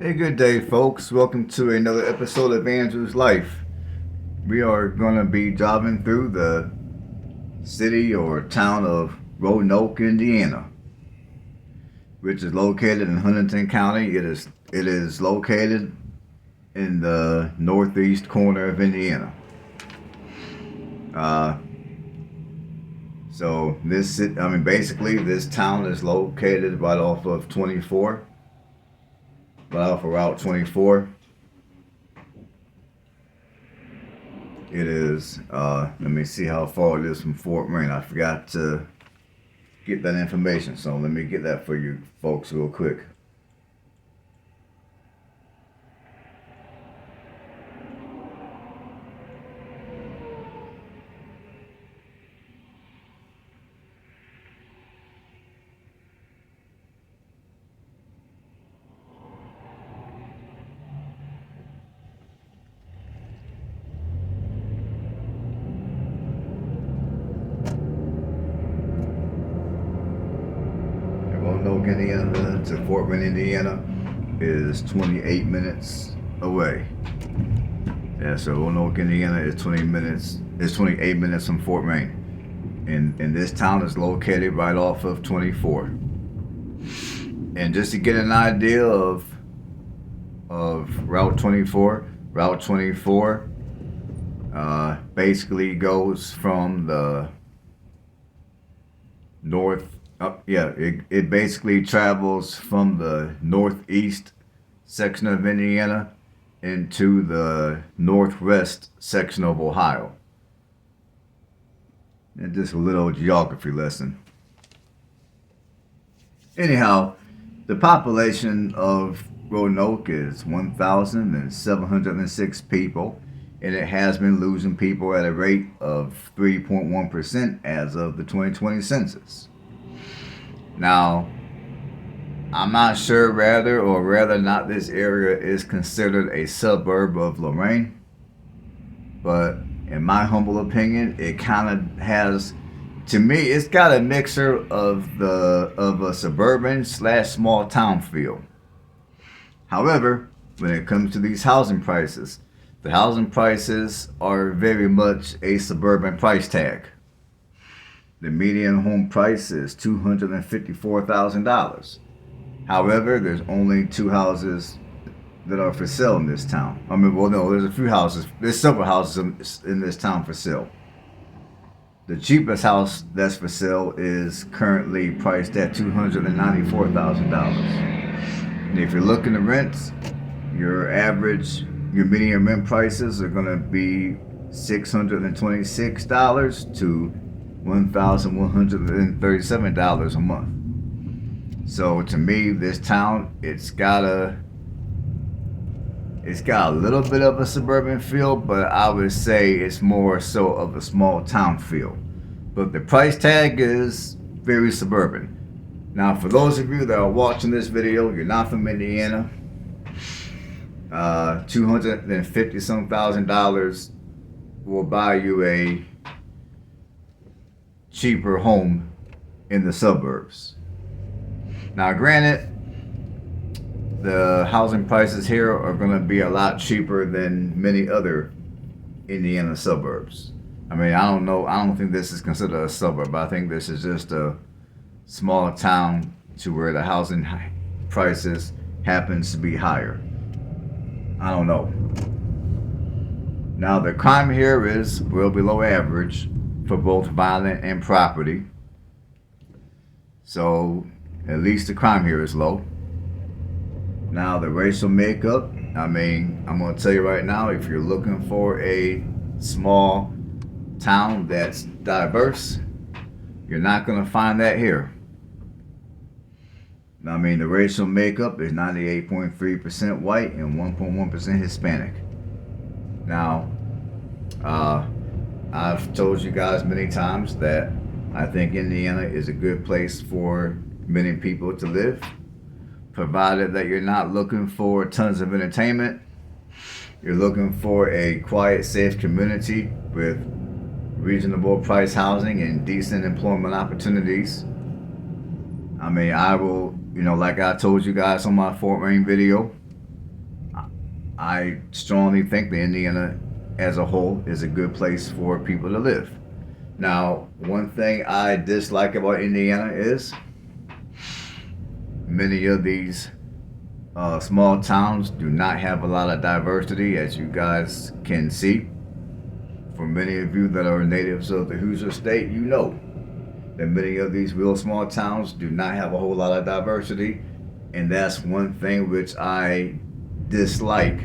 Hey, good day, folks. Welcome to another episode of Andrew's Life. We are going to be driving through the city or town of Roanoke, Indiana, which is located in Huntington County. It is located in the northeast corner of Indiana. Uh, basically, this town is located right off of 24, right off of Route 24. It is, let me see how far it is from Fort Wayne. I forgot to get that information, so let me get that for you folks real quick. Roanoke, Indiana to Fort Wayne, Indiana is 28 minutes away. Yeah, so Roanoke, Indiana is 20 minutes. It's 28 minutes from Fort Wayne, and this town is located right off of 24. And just to get an idea of Route 24, Route 24 basically goes from the north up. Yeah, it basically travels from the northeast section of Indiana into the northwest section of Ohio. And just a little geography lesson. Anyhow, the population of Roanoke is 1,706 people, and it has been losing people at a rate of 3.1% as of the 2020 census. Now, I'm not sure whether or not this area is considered a suburb of Lorain, but in my humble opinion, it kind of has. To me, it's got a mixture of a suburban slash small town feel. However, when it comes to these housing prices, the housing prices are very much a suburban price tag. The median home price is $254,000. However, there's only two houses that are for sale in this town. Well, no, there's a few houses. There's several houses in this town for sale. The cheapest house that's for sale is currently priced at $294,000. And if you're looking to rent, your median rent prices are going to be $626 to $1,137 a month. So to me, this town, it's got a little bit of a suburban feel, but I would say it's more so of a small town feel. But the price tag is very suburban. Now, for those of you that are watching this video, you're not from Indiana, $250,000 will buy you a cheaper home in the suburbs. Now, granted, the housing prices here are going to be a lot cheaper than many other Indiana suburbs. I mean, I don't know. I don't think this is considered a suburb. I think this is just a small town to where the housing prices happens to be higher. I don't know. Now, the crime here is well below average for both violent and property. So, at least the crime here is low. Now, the racial makeup, I'm going to tell you right now, if you're looking for a small town that's diverse, you're not going to find that here. The racial makeup is 98.3% white and 1.1% Hispanic. Now, I've told you guys many times that I think Indiana is a good place for many people to live, provided that you're not looking for tons of entertainment. You're looking for a quiet, safe community with reasonable price housing and decent employment opportunities. I will, like I told you guys on my Fort Wayne video, I strongly think that Indiana as a whole is a good place for people to live. Now, one thing I dislike about Indiana is many of these small towns do not have a lot of diversity, as you guys can see. For many of you that are natives of the Hoosier State, you know that many of these real small towns do not have a whole lot of diversity, and that's one thing which I dislike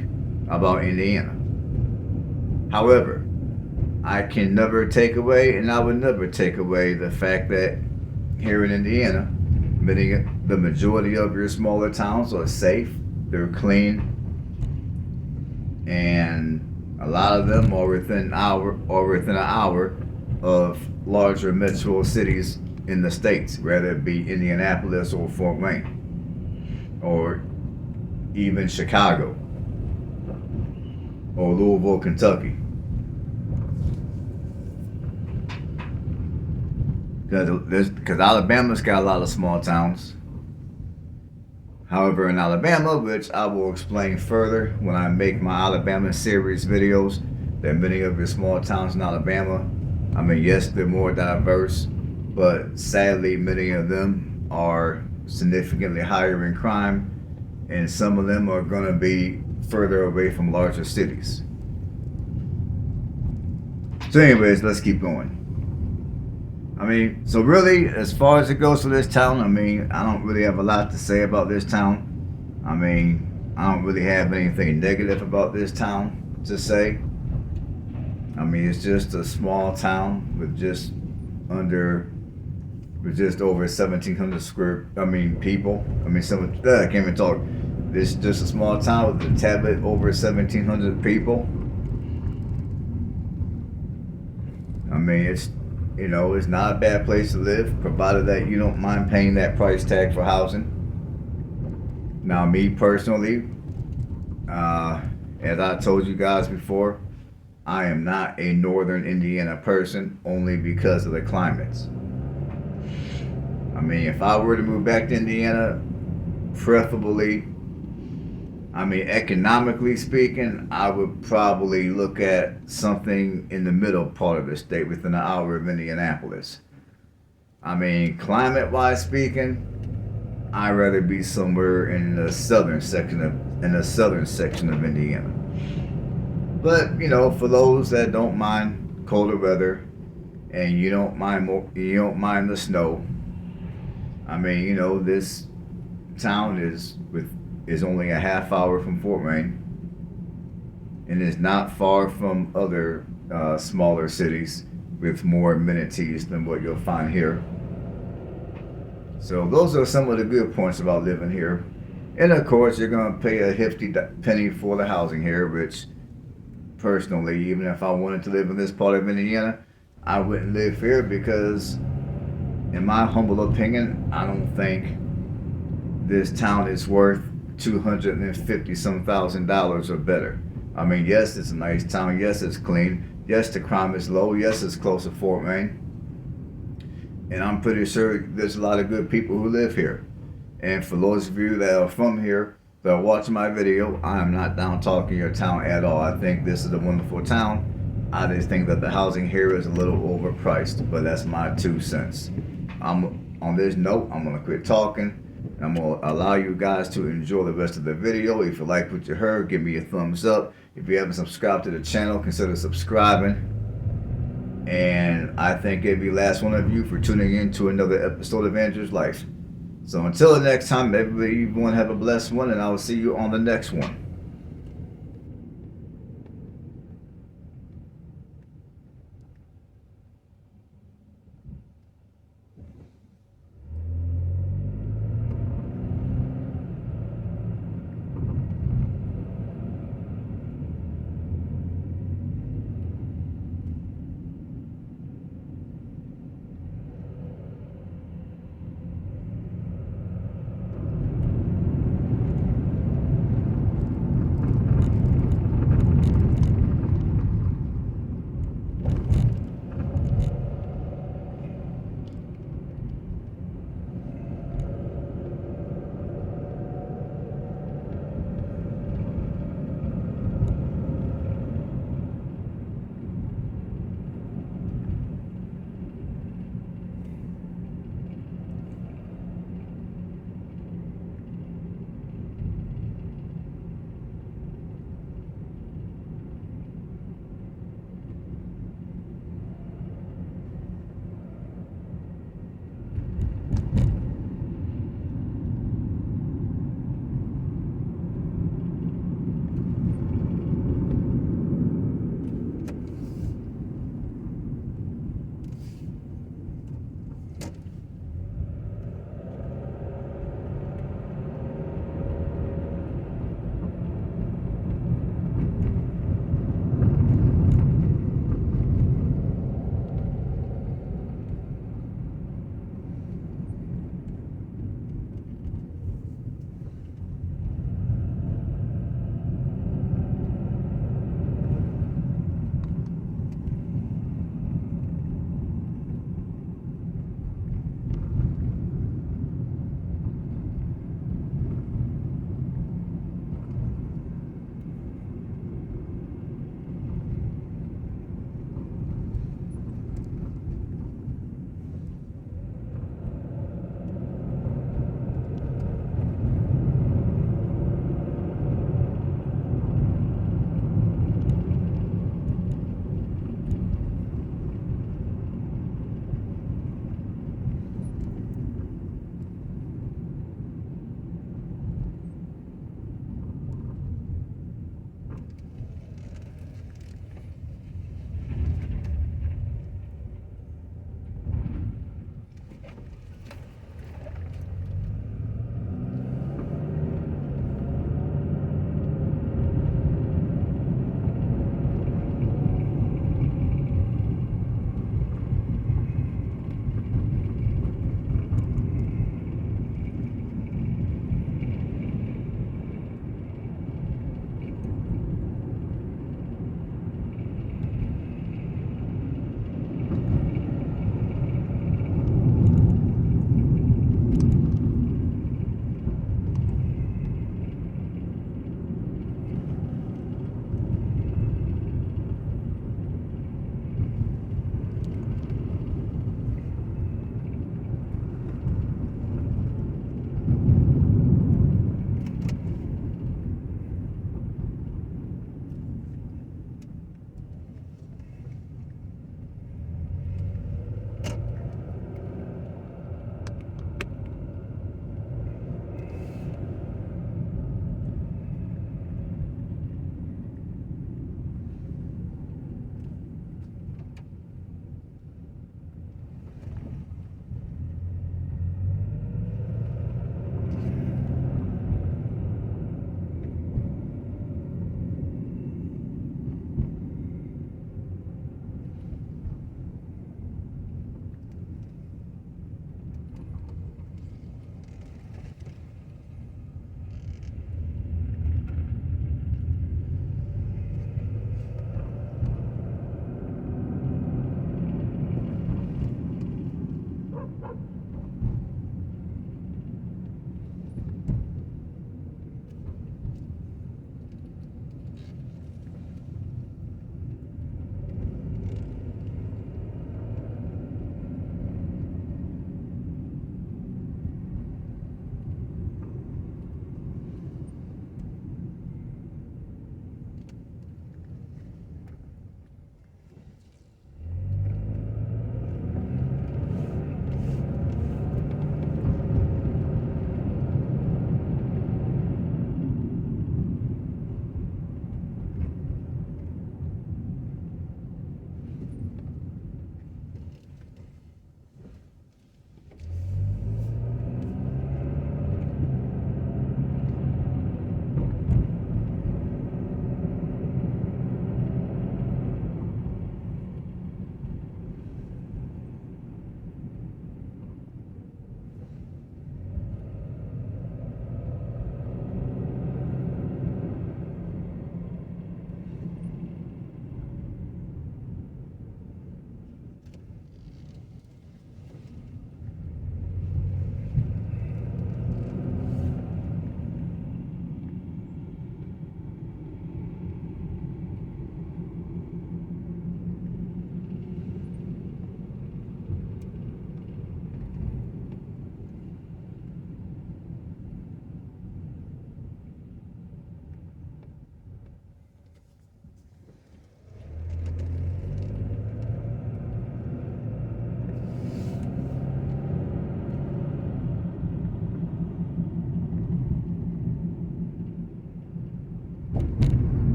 about Indiana. However, I can never take away, and I would never take away the fact that here in Indiana, the majority of your smaller towns are safe, they're clean, and a lot of them are within an hour of larger metro cities in the states, whether it be Indianapolis or Fort Wayne, or even Chicago, or Louisville, Kentucky. Because Alabama's got a lot of small towns. However, in Alabama, which I will explain further when I make my Alabama series videos, that many of your small towns in Alabama, I mean, yes, they're more diverse, but sadly, many of them are significantly higher in crime, and some of them are going to be further away from larger cities. So anyways, let's keep going. I mean, so really, as far as it goes for this town, I mean, I don't really have a lot to say about this town. I mean, I don't really have anything negative about this town to say. I mean, it's just a small town with just over 1,700 people. I mean, I can't even talk. It's just a small town with a tad bit over 1,700 people. I mean, it's not a bad place to live, provided that you don't mind paying that price tag for housing. Now, me personally, as I told you guys before, I am not a northern Indiana person, only because of the climates. I mean, if I were to move back to Indiana, preferably, I mean, economically speaking, I would probably look at something in the middle part of the state, within an hour of Indianapolis. I mean, climate-wise speaking, I'd rather be somewhere in the southern section of Indiana. But for those that don't mind colder weather, and you don't mind the snow, I mean, this town is only a half hour from Fort Wayne, and is not far from other smaller cities with more amenities than what you'll find here. So those are some of the good points about living here. And of course, you're going to pay a hefty penny for the housing here, which personally, even if I wanted to live in this part of Indiana, I wouldn't live here, because in my humble opinion, I don't think this town is worth $250-some thousand or better. I mean, yes, it's a nice town. Yes, it's clean. Yes, the crime is low. Yes, it's close to Fort Wayne. And I'm pretty sure there's a lot of good people who live here. And for those of you that are from here, that are watching my video, I am not down talking your town at all. I think this is a wonderful town. I just think that the housing here is a little overpriced, but that's my 2 cents. On this note, I'm going to quit talking. I'm going to allow you guys to enjoy the rest of the video. If you like what you heard, give me a thumbs up. If you haven't subscribed to the channel, consider subscribing. And I thank every last one of you for tuning in to another episode of Andrew's Life. So until the next time, everybody have a blessed one, and I will see you on the next one.